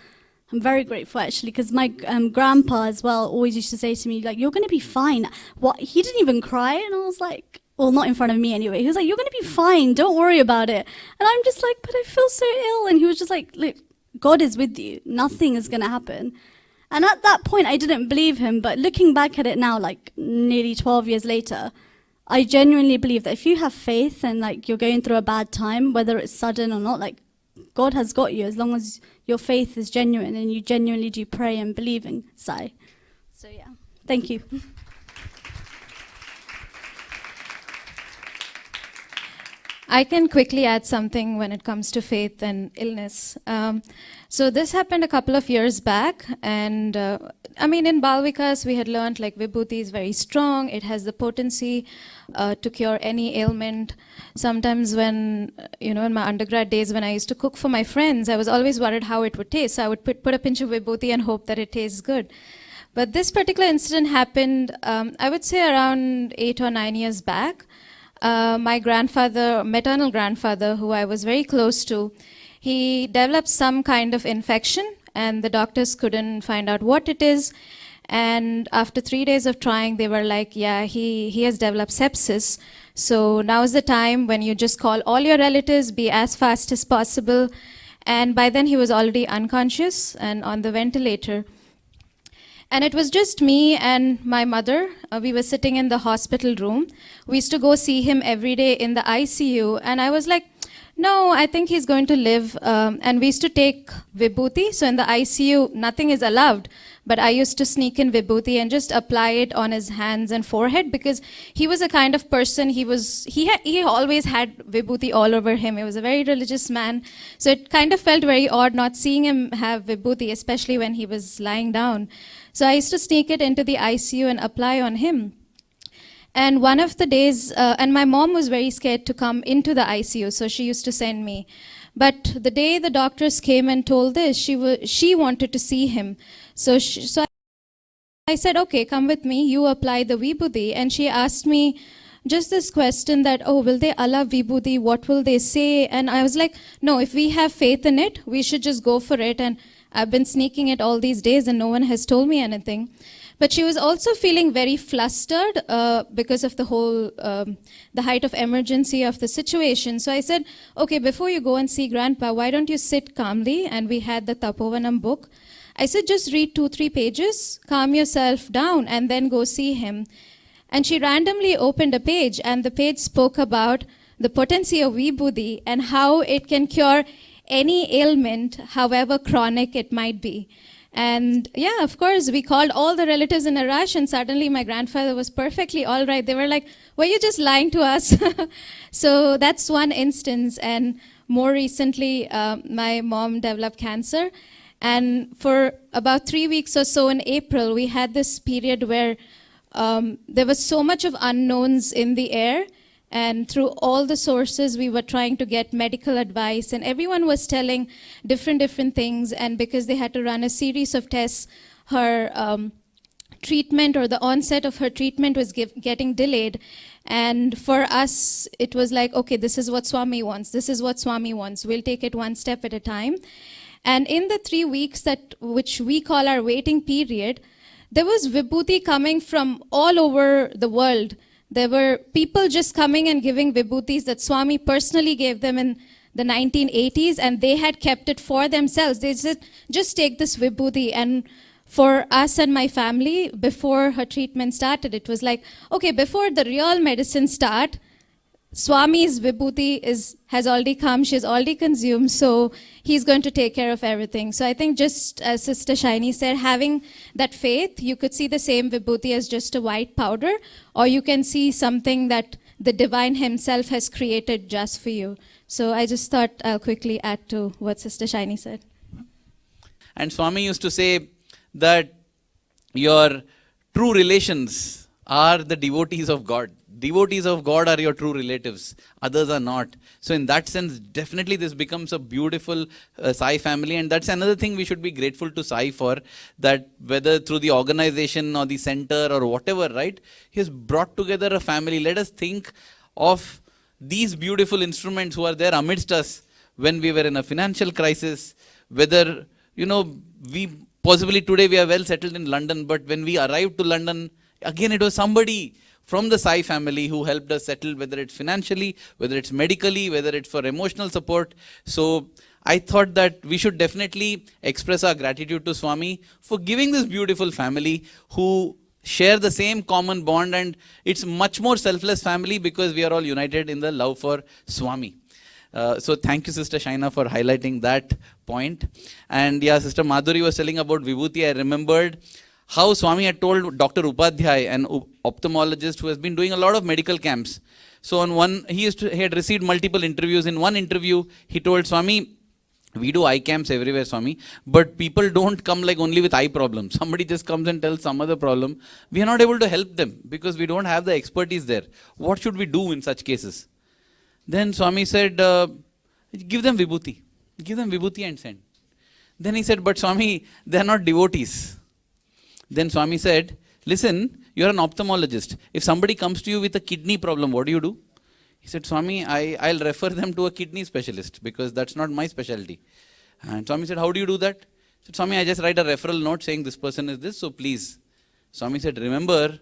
I'm very grateful actually, because my grandpa as well always used to say to me, like, you're going to be fine. What? He didn't even cry. And I was like, well, not in front of me anyway. He was like, you're going to be fine. Don't worry about it. And I'm just like, but I feel so ill. And he was just like, look, God is with you. Nothing is going to happen. And at that point, I didn't believe him. But looking back at it now, like nearly 12 years later, I genuinely believe that if you have faith and like you're going through a bad time, whether it's sudden or not, like God has got you as long as your faith is genuine and you genuinely do pray and believe in Sai. So yeah, thank you.
I can quickly add something when it comes to faith and illness. So this happened a couple of years back, and I mean, in Balvikas we had learned like Vibhuti is very strong. It has the potency to cure any ailment. Sometimes when, in my undergrad days when I used to cook for my friends, I was always worried how it would taste. So I would put a pinch of Vibhuti and hope that it tastes good. But this particular incident happened, I would say around 8 or 9 years back. My grandfather, maternal grandfather, who I was very close to, he developed some kind of infection, and the doctors couldn't find out what it is. And after 3 days of trying, they were like, yeah, he has developed sepsis. So now is the time when you just call all your relatives, be as fast as possible. And by then he was already unconscious and on the ventilator. And it was just me and my mother. We were sitting in the hospital room. We used to go see him every day in the ICU. And I was like, no, I think he's going to live. And we used to take Vibhuti. So in the ICU, nothing is allowed. But I used to sneak in Vibhuti and just apply it on his hands and forehead, because he was a kind of person, he always had Vibhuti all over him. He was a very religious man. So it kind of felt very odd not seeing him have Vibhuti, especially when he was lying down. So I used to sneak it into the ICU and apply on him. And one of the days, and my mom was very scared to come into the ICU, so she used to send me. But the day the doctors came and told this, she wanted to see him. So I said, okay, come with me, you apply the Vibhuti. And she asked me just this question that, oh, will they allow Vibhuti? What will they say? And I was like, no, if we have faith in it, we should just go for it. And I've been sneaking it all these days and no one has told me anything. But she was also feeling very flustered because of the whole, the height of emergency of the situation. So I said, okay, before you go and see Grandpa, why don't you sit calmly? And we had the Tapovanam book. I said, just read 2-3 pages, calm yourself down, and then go see him. And she randomly opened a page, and the page spoke about the potency of Vibhuti and how it can cure any ailment, however chronic it might be. And yeah, of course, we called all the relatives in a rush, and suddenly my grandfather was perfectly all right. They were like, were you just lying to us? So that's one instance. And more recently, my mom developed cancer. And for about 3 weeks or so in April, we had this period where there was so much of unknowns in the air. And through all the sources, we were trying to get medical advice, and everyone was telling different things. And because they had to run a series of tests, her treatment, or the onset of her treatment, was getting delayed. And for us, it was like, okay, this is what Swami wants. This is what Swami wants. We'll take it one step at a time. And in the 3 weeks which we call our waiting period, there was Vibhuti coming from all over the world. There were people just coming and giving Vibhutis that Swami personally gave them in the 1980s, and they had kept it for themselves. They said, just take this Vibhuti. And for us and my family, before her treatment started, it was like, okay, before the real medicine start, Swami's Vibhuti has already come, she's already consumed, so he's going to take care of everything. So I think, just as Sister Shiny said, having that faith, you could see the same Vibhuti as just a white powder, or you can see something that the Divine Himself has created just for you. So I just thought I'll quickly add to what Sister Shiny said.
And Swami used to say that your true relations are the devotees of God. Devotees of God are your true relatives. Others are not. So in that sense, definitely this becomes a beautiful Sai family. And that's another thing we should be grateful to Sai for, that whether through the organization or the center or whatever, right, he has brought together a family. Let us think of these beautiful instruments who are there amidst us when we were in a financial crisis, whether, we possibly today we are well settled in London, but when we arrived to London, again it was somebody from the Sai family who helped us settle, whether it's financially, whether it's medically, whether it's for emotional support. So I thought that we should definitely express our gratitude to Swami for giving this beautiful family who share the same common bond, and it's much more selfless family because we are all united in the love for Swami. So thank you, Sister Shaina, for highlighting that point. And yeah, Sister Madhuri was telling about Vibhuti. I remembered how Swami had told Dr. Upadhyay, an ophthalmologist who has been doing a lot of medical camps. So on one, he had received multiple interviews. In one interview, he told Swami, we do eye camps everywhere, Swami, but people don't come like only with eye problems. Somebody just comes and tells some other problem. We are not able to help them because we don't have the expertise there. What should we do in such cases? Then Swami said, give them Vibhuti. Give them Vibhuti and send. Then he said, but Swami, they are not devotees. Then Swami said, listen, you are an ophthalmologist. If somebody comes to you with a kidney problem, what do? He said, Swami, I'll refer them to a kidney specialist because that's not my specialty. And Swami said, how do you do that? He said, Swami, I just write a referral note saying this person is this, so please. Swami said, remember,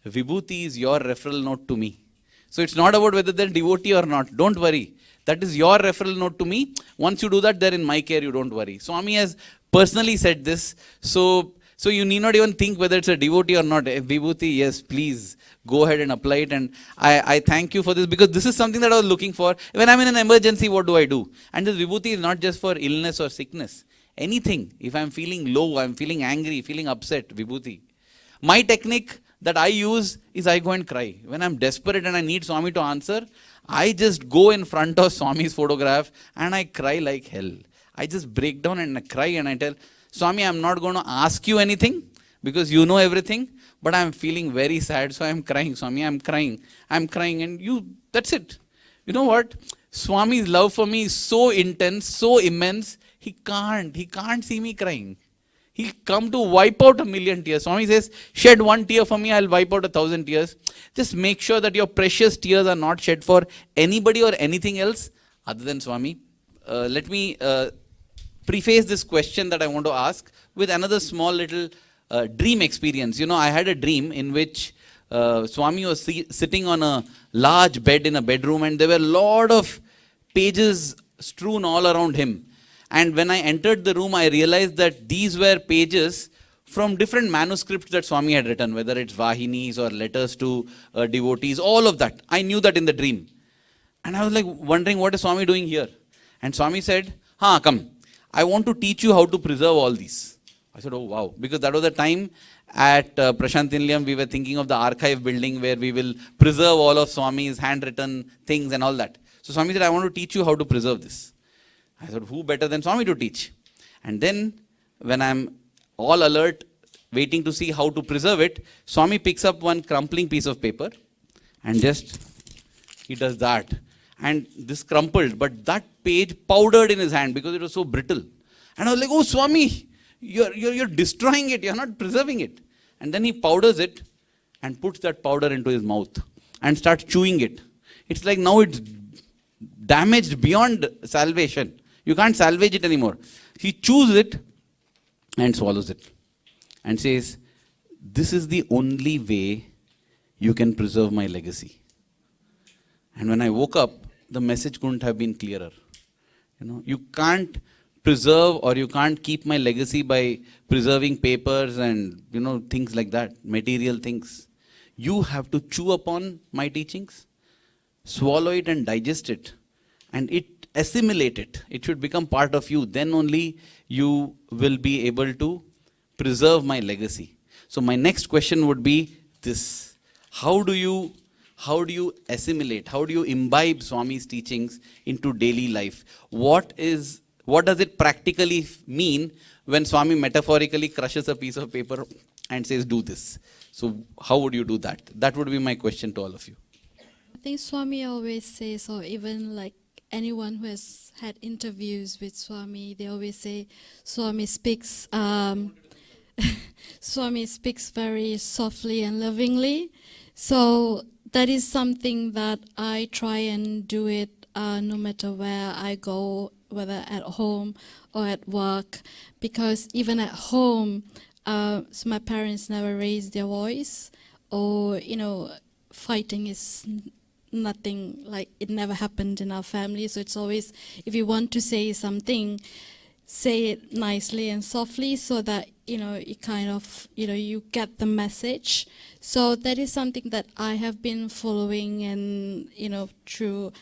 Vibhuti is your referral note to me. So it's not about whether they're devotee or not. Don't worry. That is your referral note to me. Once you do that, they're in my care, you don't worry. Swami has personally said this. So you need not even think whether it's a devotee or not. Vibhuti, yes, please go ahead and apply it. And I thank you for this because this is something that I was looking for. When I'm in an emergency, what do I do? And this Vibhuti is not just for illness or sickness. Anything. If I'm feeling low, I'm feeling angry, feeling upset, Vibhuti. My technique that I use is I go and cry. When I'm desperate and I need Swami to answer, I just go in front of Swami's photograph and I cry like hell. I just break down and I cry and I tell, Swami, I'm not going to ask you anything because you know everything, but I'm feeling very sad, so I'm crying. Swami, I'm crying, and that's it. You know what? Swami's love for me is so intense, so immense, he can't see me crying. He'll come to wipe out 1,000,000 tears. Swami says, shed one tear for me, I'll wipe out 1,000 tears. Just make sure that your precious tears are not shed for anybody or anything else other than Swami. Let me preface this question that I want to ask with another small little dream experience. I had a dream in which Swami was sitting on a large bed in a bedroom and there were a lot of pages strewn all around him. And when I entered the room, I realized that these were pages from different manuscripts that Swami had written, whether it's Vahinis or letters to devotees, all of that. I knew that in the dream. And I was like wondering, what is Swami doing here? And Swami said, come. I want to teach you how to preserve all these. I said, oh wow. Because that was the time at Prashant Nilayam, we were thinking of the archive building where we will preserve all of Swami's handwritten things and all that. So Swami said, I want to teach you how to preserve this. I said, who better than Swami to teach? And then when I'm all alert, waiting to see how to preserve it, Swami picks up one crumpling piece of paper and he does that. And this crumpled, but that page powdered in his hand because it was so brittle. And I was like, oh Swami, you're destroying it, you're not preserving it. And then he powders it and puts that powder into his mouth and starts chewing it. It's like now it's damaged beyond salvation. You can't salvage it anymore. He chews it and swallows it and says, this is the only way you can preserve my legacy. And when I woke up, the message couldn't have been clearer. You can't preserve or you can't keep my legacy by preserving papers and, things like that, material things. You have to chew upon my teachings, swallow it and digest it, and assimilate it. It should become part of you. Then only you will be able to preserve my legacy. So my next question would be this. How do you assimilate? How do you imbibe Swami's teachings into daily life? What does it practically mean when Swami metaphorically crushes a piece of paper and says, do this? So how would you do that? That would be my question to all of you.
I think Swami always says, or even like anyone who has had interviews with Swami, they always say Swami speaks Swami speaks very softly and lovingly. So that is something that I try and do it no matter where I go, whether at home or at work, because even at home, so my parents never raised their voice, or fighting is nothing, like it never happened in our family. So it's always, if you want to say something, say it nicely and softly, so that it kind of you get the message. So that is something that I have been following, and through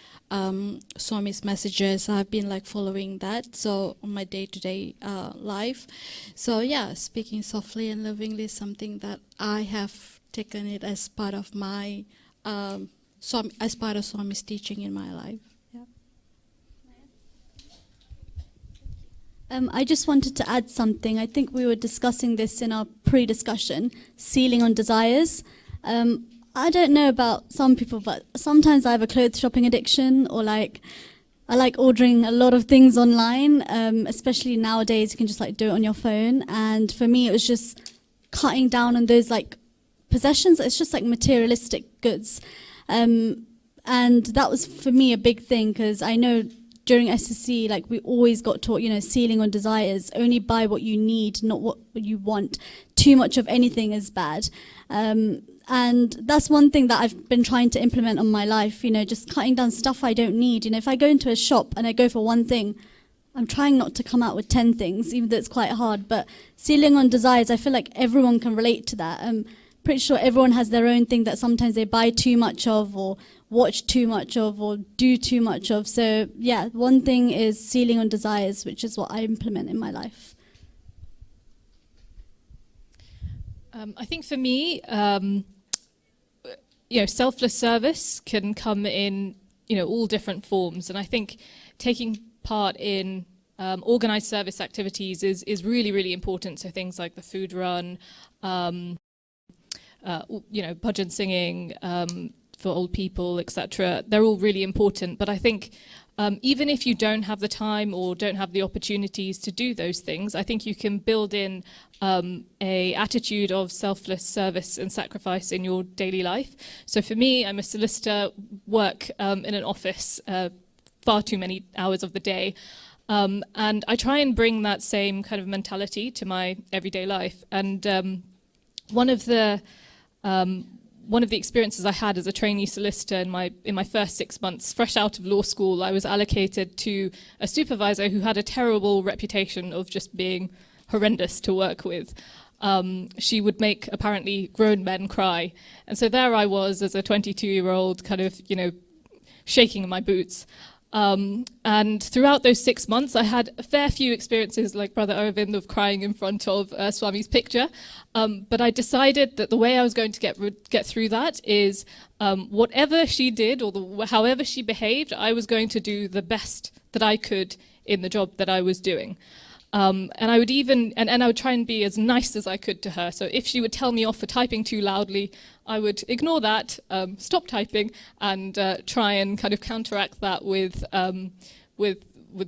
Swami's messages, I've been like following that. So on my day-to-day life. So yeah, speaking softly and lovingly is something that I have taken it as part of my as part of Swami's teaching in my life.
I just wanted to add something. I think we were discussing this in our pre-discussion, sealing on desires. I don't know about some people, but sometimes I have a clothes shopping addiction, or I like ordering a lot of things online, especially nowadays you can just do it on your phone. And for me, it was just cutting down on those possessions. It's just materialistic goods. And that was for me a big thing, because I know during SSC, we always got taught, sealing on desires, only buy what you need, not what you want. Too much of anything is bad. And that's one thing that I've been trying to implement on my life, just cutting down stuff I don't need. If I go into a shop and I go for one thing, I'm trying not to come out with 10 things, even though it's quite hard. But sealing on desires, I feel like everyone can relate to that. I'm pretty sure everyone has their own thing that sometimes they buy too much of, or watch too much of, or do too much of. So yeah, one thing is sealing on desires, which is what I implement in my life.
I think for me, selfless service can come in, all different forms. And I think taking part in organized service activities is really, really important. So things like the food run, bhajan singing, for old people, etc. They're all really important. But I think even if you don't have the time or don't have the opportunities to do those things, I think you can build in a attitude of selfless service and sacrifice in your daily life. So for me, I'm a solicitor, work in an office far too many hours of the day. And I try and bring that same kind of mentality to my everyday life. And one of the experiences I had as a trainee solicitor in my first 6 months, fresh out of law school, I was allocated to a supervisor who had a terrible reputation of just being horrendous to work with. She would make apparently grown men cry. And so there I was as a 22-year-old kind of, shaking in my boots. And throughout those 6 months, I had a fair few experiences like Brother Arvind of crying in front of Swami's picture. But I decided that the way I was going to get through that is whatever she did or however she behaved, I was going to do the best that I could in the job that I was doing. And I would I would try and be as nice as I could to her. So if she would tell me off for typing too loudly, I would ignore that, stop typing, and try and kind of counteract that with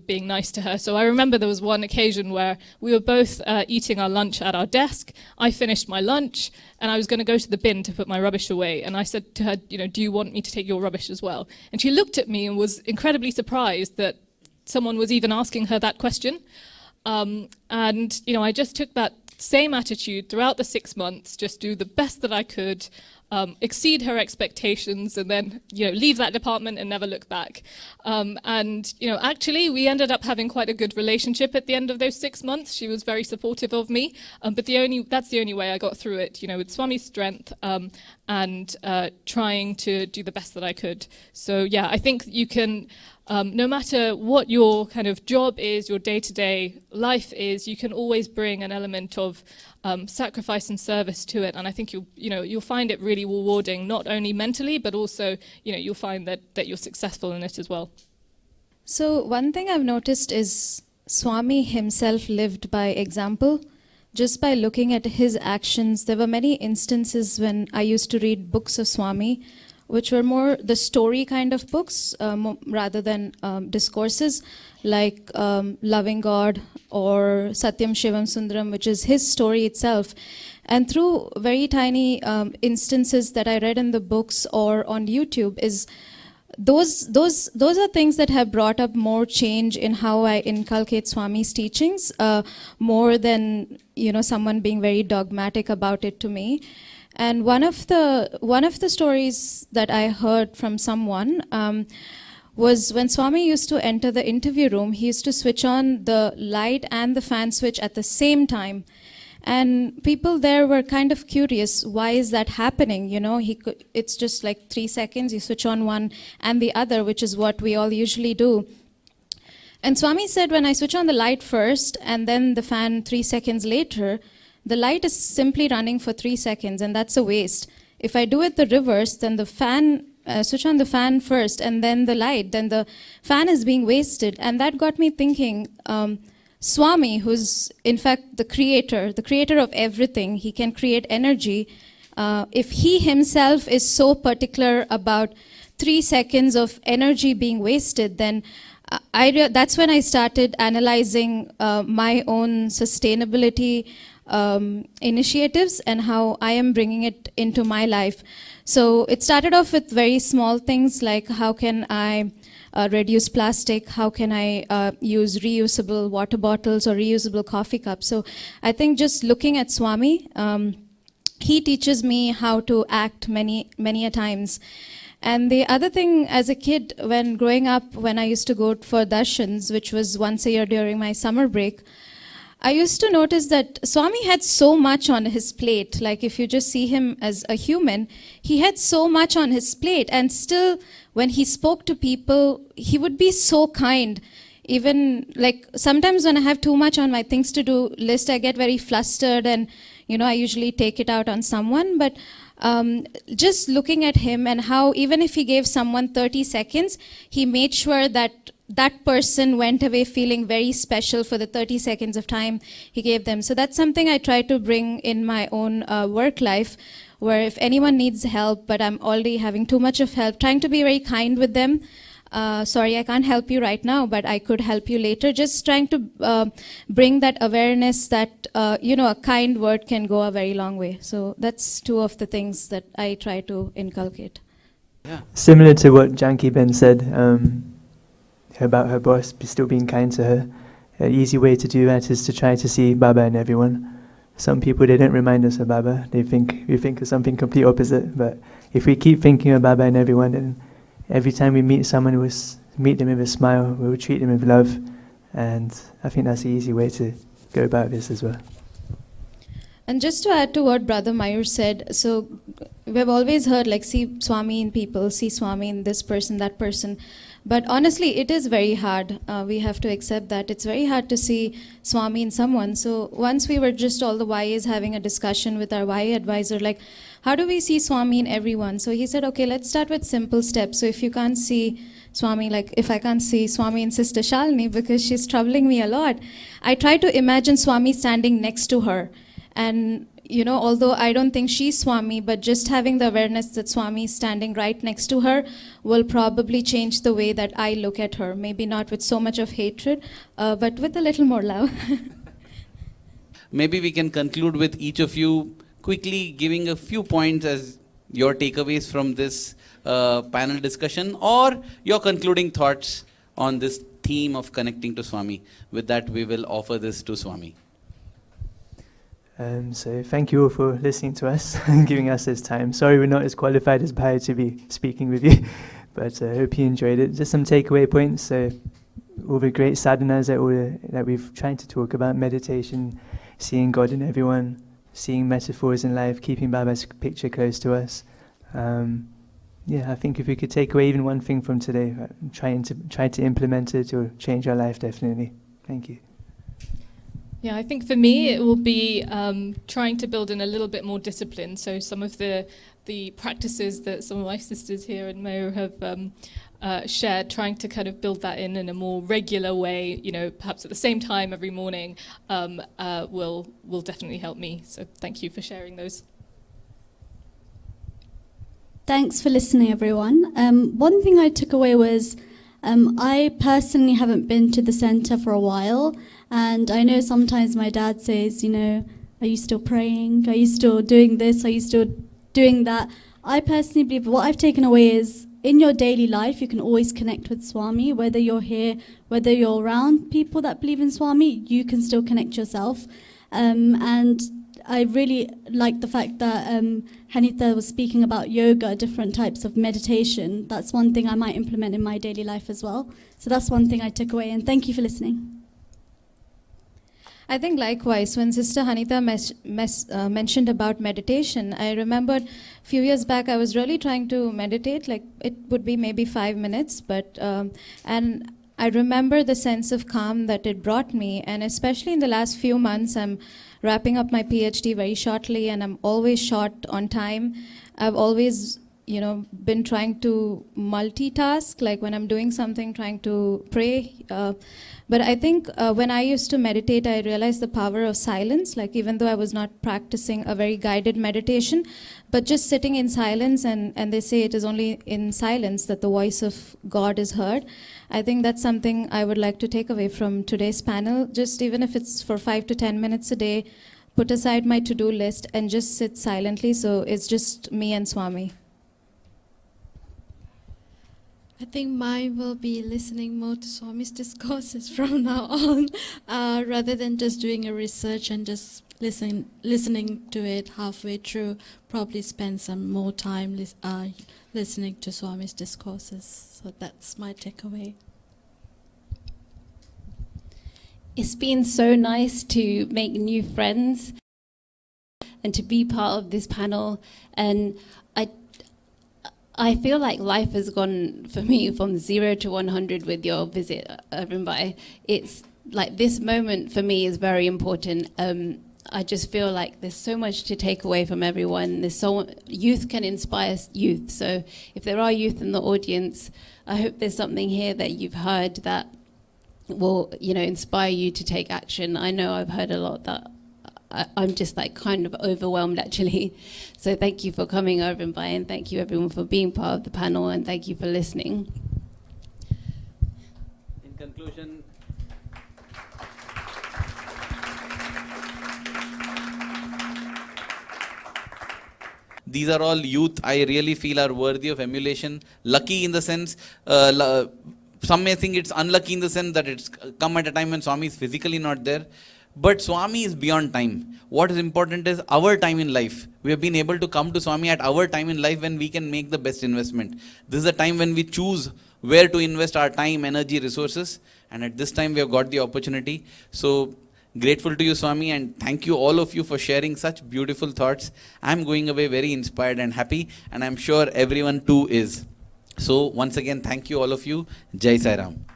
being nice to her. So I remember there was one occasion where we were both eating our lunch at our desk. I finished my lunch, and I was going to go to the bin to put my rubbish away. And I said to her, do you want me to take your rubbish as well? And she looked at me and was incredibly surprised that someone was even asking her that question. I just took that same attitude throughout the 6 months, just do the best that I could, exceed her expectations, and then, leave that department and never look back. Actually, we ended up having quite a good relationship at the end of those 6 months. She was very supportive of me, but that's the only way I got through it, with Swami's strength and trying to do the best that I could. So, yeah, I think you can... no matter what your kind of job is, your day-to-day life is, you can always bring an element of sacrifice and service to it. And I think you'll find it really rewarding, not only mentally, but also, you'll find that you're successful in it as well.
So one thing I've noticed is Swami himself lived by example. Just by looking at his actions, there were many instances when I used to read books of Swami, which were more the story kind of books rather than discourses, like Loving God or Satyam Shivam Sundaram, which is his story itself. And through very tiny instances that I read in the books or on YouTube, is those are things that have brought up more change in how I inculcate Swami's teachings, more than someone being very dogmatic about it to me. And one of the stories that I heard from someone was when Swami used to enter the interview room, he used to switch on the light and the fan switch at the same time. And people there were kind of curious, why is that happening? It's just like 3 seconds, you switch on one and the other, which is what we all usually do. And Swami said, when I switch on the light first and then the fan 3 seconds later, the light is simply running for 3 seconds, and that's a waste. If I do it the reverse, then the fan, switch on the fan first and then the light, then the fan is being wasted. And that got me thinking, Swami, who's in fact the creator of everything, he can create energy. If he himself is so particular about 3 seconds of energy being wasted, then that's when I started analyzing my own sustainability initiatives and how I am bringing it into my life. So it started off with very small things like how can I reduce plastic, how can I use reusable water bottles or reusable coffee cups. So I think just looking at Swami, he teaches me how to act many a times. And the other thing, as a kid, when growing up, when I used to go for darshans, which was once a year during my summer break, I used to notice that Swami had so much on his plate. Like if you just see him as a human, he had so much on his plate. And still, when he spoke to people, he would be so kind. Even like sometimes when I have too much on my things to do list, I get very flustered and, I usually take it out on someone. But just looking at him and how even if he gave someone 30 seconds, he made sure that that person went away feeling very special for the 30 seconds of time he gave them. So that's something I try to bring in my own work life, where if anyone needs help, but I'm already having too much of help, trying to be very kind with them. Sorry, I can't help you right now, but I could help you later. Just trying to bring that awareness that, a kind word can go a very long way. So that's two of the things that I try to inculcate.
Yeah.
Similar to what Janki Ben said, about her boss still being kind to her. An easy way to do that is to try to see Baba in everyone. Some people, they don't remind us of Baba. We think of something complete opposite. But if we keep thinking of Baba in everyone, then every time we meet someone, we'll meet them with a smile, we'll treat them with love. And I think that's the easy way to go about this as well.
And just to add to what Brother Mayur said, so we've always heard like see Swami in people, see Swami in this person, that person. But honestly, it is very hard. We have to accept that. It's very hard to see Swami in someone. So once we were just all the YAs having a discussion with our YA advisor, like, how do we see Swami in everyone? So he said, okay, let's start with simple steps. So if you can't see Swami, like if I can't see Swami in Sister Shalini because she's troubling me a lot, I try to imagine Swami standing next to her. And although I don't think she's Swami, but just having the awareness that Swami is standing right next to her will probably change the way that I look at her. Maybe not with so much of hatred, but with a little more love.
Maybe we can conclude with each of you quickly giving a few points as your takeaways from this panel discussion, or your concluding thoughts on this theme of connecting to Swami. With that, we will offer this to Swami.
So thank you all for listening to us and giving us this time. Sorry we're not as qualified as Bhai to be speaking with you, but I hope you enjoyed it. Just some takeaway points. So all the great sadhanas that we've tried to talk about, meditation, seeing God in everyone, seeing metaphors in life, keeping Baba's picture close to us. I think if we could take away even one thing from today, try to implement it or change our life, definitely. Thank you.
Yeah, I think for me it will be trying to build in a little bit more discipline. So some of the practices that some of my sisters here in Mayo have shared, trying to kind of build that in a more regular way, perhaps at the same time every morning, will definitely help me. So thank you for sharing those.
Thanks for listening, everyone. One thing I took away was I personally haven't been to the centre for a while, and I know sometimes my dad says, Are you still praying? Are you still doing this? Are you still doing that? I personally believe what I've taken away is in your daily life, you can always connect with Swami. Whether you're here, whether you're around people that believe in Swami, you can still connect yourself. And I really like the fact that Hanita was speaking about yoga, different types of meditation. That's one thing I might implement in my daily life as well. So that's one thing I took away, and thank you for listening.
I think likewise, when Sister Hanita mentioned about meditation, I remembered a few years back I was really trying to meditate, like it would be maybe 5 minutes, but and I remember the sense of calm that it brought me, and especially in the last few months, I'm wrapping up my PhD very shortly, and I'm always short on time. I've always, been trying to multitask, like when I'm doing something, trying to pray. But I think when I used to meditate, I realized the power of silence, like even though I was not practicing a very guided meditation, but just sitting in silence, and they say it is only in silence that the voice of God is heard. I think that's something I would like to take away from today's panel, just even if it's for 5 to 10 minutes a day, put aside my to-do list and just sit silently, so it's just me and Swami.
I think mine will be listening more to Swami's discourses from now on, rather than just doing a research and just listening to it halfway through. Probably spend some more time listening to Swami's discourses. So that's my takeaway.
It's been so nice to make new friends and to be part of this panel. And I feel like life has gone for me from 0 to 100 with your visit, Rimbai. It's like this moment for me is very important. I just feel like there's so much to take away from everyone. Youth can inspire youth. So if there are youth in the audience, I hope there's something here that you've heard that will, inspire you to take action. I know I've heard a lot that I'm just like kind of overwhelmed actually. So thank you for coming over, and and thank you everyone for being part of the panel, and thank you for listening.
In conclusion, these are all youth I really feel are worthy of emulation. Lucky in the sense, some may think it's unlucky in the sense that it's come at a time when Swami is physically not there. But Swami is beyond time. What is important is our time in life. We have been able to come to Swami at our time in life when we can make the best investment. This is a time when we choose where to invest our time, energy, resources. And at this time we have got the opportunity. So grateful to you, Swami, and thank you all of you for sharing such beautiful thoughts. I'm going away very inspired and happy, and I'm sure everyone too is. So once again, thank you all of you. Jai Sai Ram.